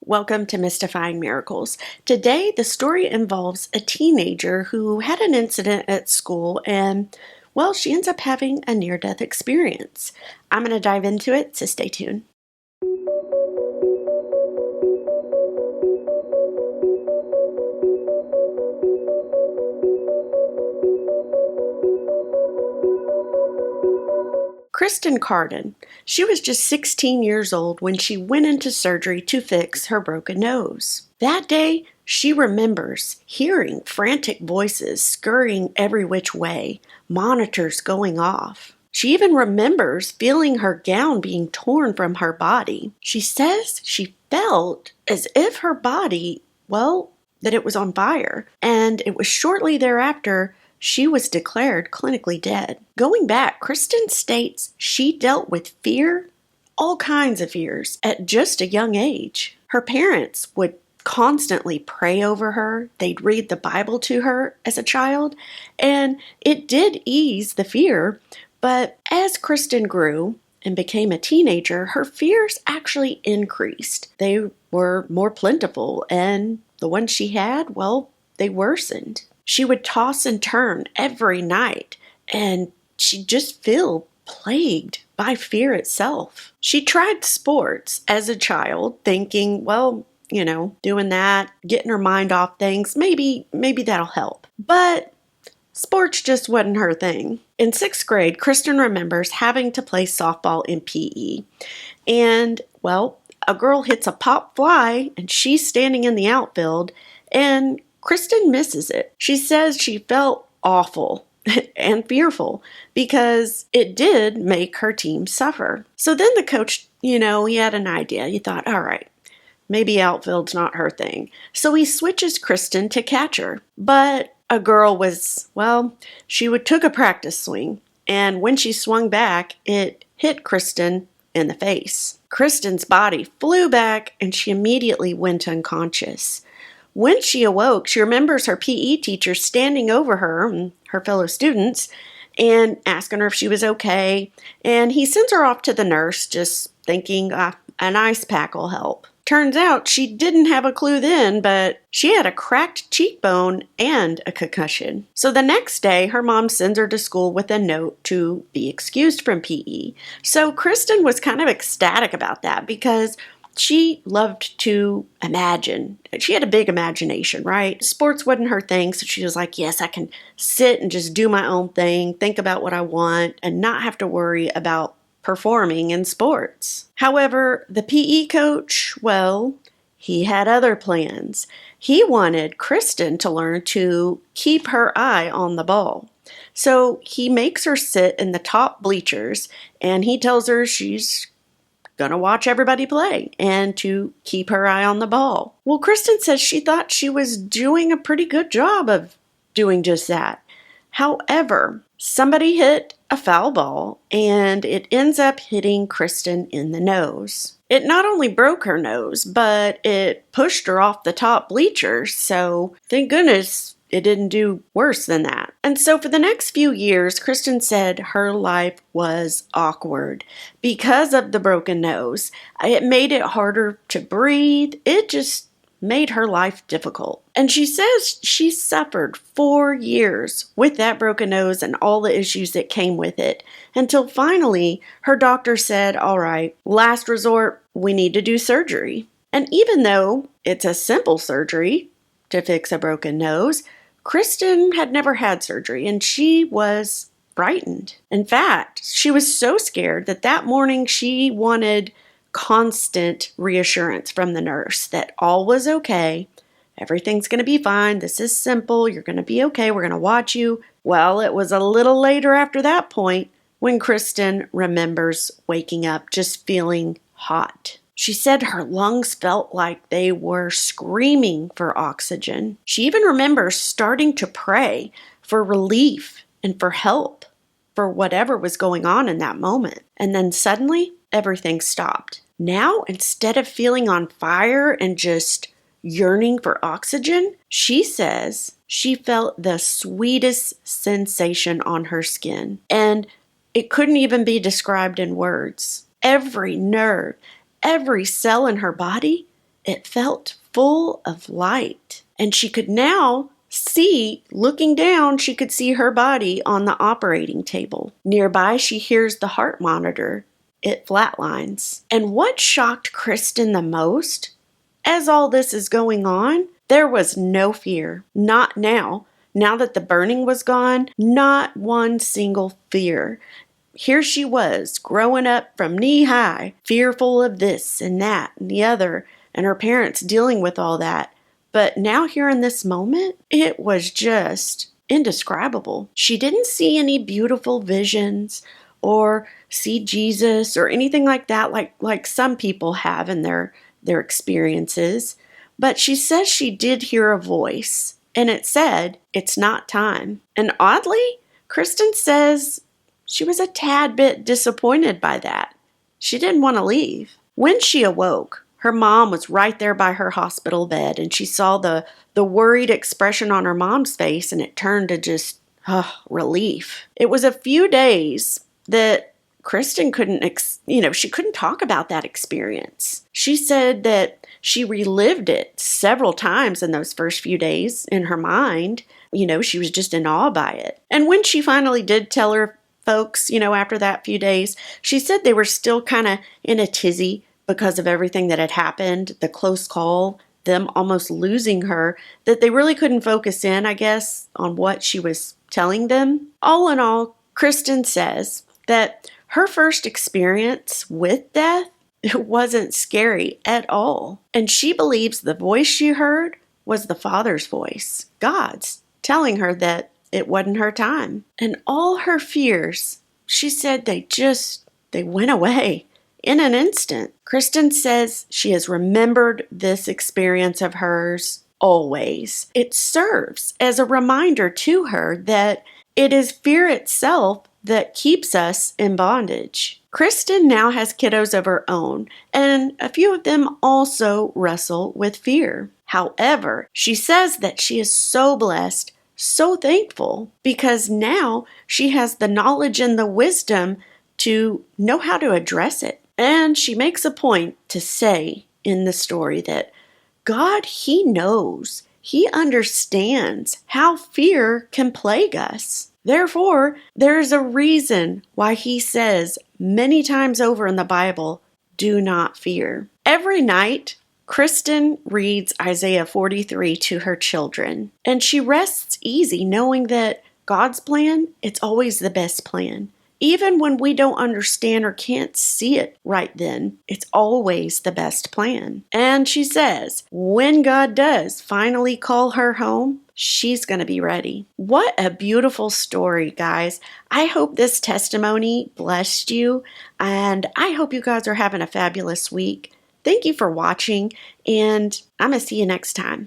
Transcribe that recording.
Welcome to Mystifying Miracles. Today, the story involves a teenager who had an incident at school and, well, she ends up having a near-death experience. I'm going to dive into it, so stay tuned. Kristin Carden. She was just 16 years old when she went into surgery to fix her broken nose. That day, she remembers hearing frantic voices scurrying every which way, monitors going off. She even remembers feeling her gown being torn from her body. She says she felt as if her body, that it was on fire, and it was shortly thereafter she was declared clinically dead. Going back, Kristin states she dealt with fear, all kinds of fears, at just a young age. Her parents would constantly pray over her. They'd read the Bible to her as a child, and it did ease the fear. But as Kristin grew and became a teenager, her fears actually increased. They were more plentiful, and the ones she had, they worsened. She would toss and turn every night, and she'd just feel plagued by fear itself. She tried sports as a child, thinking, doing that, getting her mind off things, maybe that'll help. But sports just wasn't her thing. In 6th grade, Kristin remembers having to play softball in PE. And, a girl hits a pop fly, and she's standing in the outfield, and Kristin misses it. She says she felt awful and fearful because it did make her team suffer. So then the coach, he had an idea. He thought, all right, maybe outfield's not her thing. So he switches Kristin to catcher. But a girl took a practice swing, and when she swung back, it hit Kristin in the face. Kristin's body flew back, and she immediately went unconscious. When she awoke, she remembers her PE teacher standing over her and her fellow students and asking her if she was okay. And he sends her off to the nurse, just thinking an ice pack will help. Turns out she didn't have a clue then, but she had a cracked cheekbone and a concussion. So the next day, her mom sends her to school with a note to be excused from PE. So Kristin was kind of ecstatic about that because she loved to imagine. She had a big imagination, right? Sports wasn't her thing, so she was like, yes, I can sit and just do my own thing, think about what I want, and not have to worry about performing in sports. However, the PE coach, he had other plans. He wanted Kristin to learn to keep her eye on the ball. So he makes her sit in the top bleachers, and he tells her she's gonna watch everybody play and to keep her eye on the ball. Well, Kristin says she thought she was doing a pretty good job of doing just that. However, somebody hit a foul ball and it ends up hitting Kristin in the nose. It not only broke her nose, but it pushed her off the top bleachers, so thank goodness it didn't do worse than that. And so for the next few years, Kristin said her life was awkward because of the broken nose. It made it harder to breathe. It just made her life difficult. And she says she suffered 4 years with that broken nose and all the issues that came with it, until finally her doctor said, all right, last resort, we need to do surgery. And even though it's a simple surgery to fix a broken nose, Kristin had never had surgery, and she was frightened. In fact, she was so scared that morning she wanted constant reassurance from the nurse that all was okay, everything's going to be fine, this is simple, you're going to be okay, we're going to watch you. Well, it was a little later after that point when Kristin remembers waking up just feeling hot. She said her lungs felt like they were screaming for oxygen. She even remembers starting to pray for relief and for help for whatever was going on in that moment. And then suddenly, everything stopped. Now, instead of feeling on fire and just yearning for oxygen, she says she felt the sweetest sensation on her skin. And it couldn't even be described in words. Every nerve, every cell in her body It felt full of light. And she could now see, looking down, she could see her body on the operating table. Nearby, she hears the heart monitor. It flatlines. And what shocked Kristin the most, as all this is going on, there was no fear. Not now. Now that the burning was gone, not one single fear. Here she was, growing up from knee high, fearful of this and that and the other, and her parents dealing with all that. But now here in this moment, it was just indescribable. She didn't see any beautiful visions or see Jesus or anything like that, like some people have in their experiences. But she says she did hear a voice, and it said, "It's not time." And oddly, Kristin says she was a tad bit disappointed by that. She didn't want to leave. When she awoke, her mom was right there by her hospital bed, and she saw the worried expression on her mom's face, and it turned to just relief. It was a few days that Kristin she couldn't talk about that experience. She said that she relived it several times in those first few days in her mind. She was just in awe by it. And when she finally did tell her folks, after that few days, she said they were still kind of in a tizzy because of everything that had happened, the close call, them almost losing her, that they really couldn't focus in, I guess, on what she was telling them. All in all, Kristin says that her first experience with death, it wasn't scary at all. And she believes the voice she heard was the Father's voice, God's, telling her that it wasn't her time. And all her fears, she said they went away in an instant. Kristin says she has remembered this experience of hers always. It serves as a reminder to her that it is fear itself that keeps us in bondage. Kristin now has kiddos of her own, and a few of them also wrestle with fear. However, she says that she is so blessed, so thankful, because now she has the knowledge and the wisdom to know how to address it. And she makes a point to say in the story that God, He knows, He understands how fear can plague us. Therefore, there is a reason why He says many times over in the Bible, do not fear. Every night, Kristin reads Isaiah 43 to her children, and she rests easy knowing that God's plan, it's always the best plan. Even when we don't understand or can't see it right then, it's always the best plan. And she says, when God does finally call her home, she's going to be ready. What a beautiful story, guys. I hope this testimony blessed you, and I hope you guys are having a fabulous week. Thank you for watching, and I'm going to see you next time.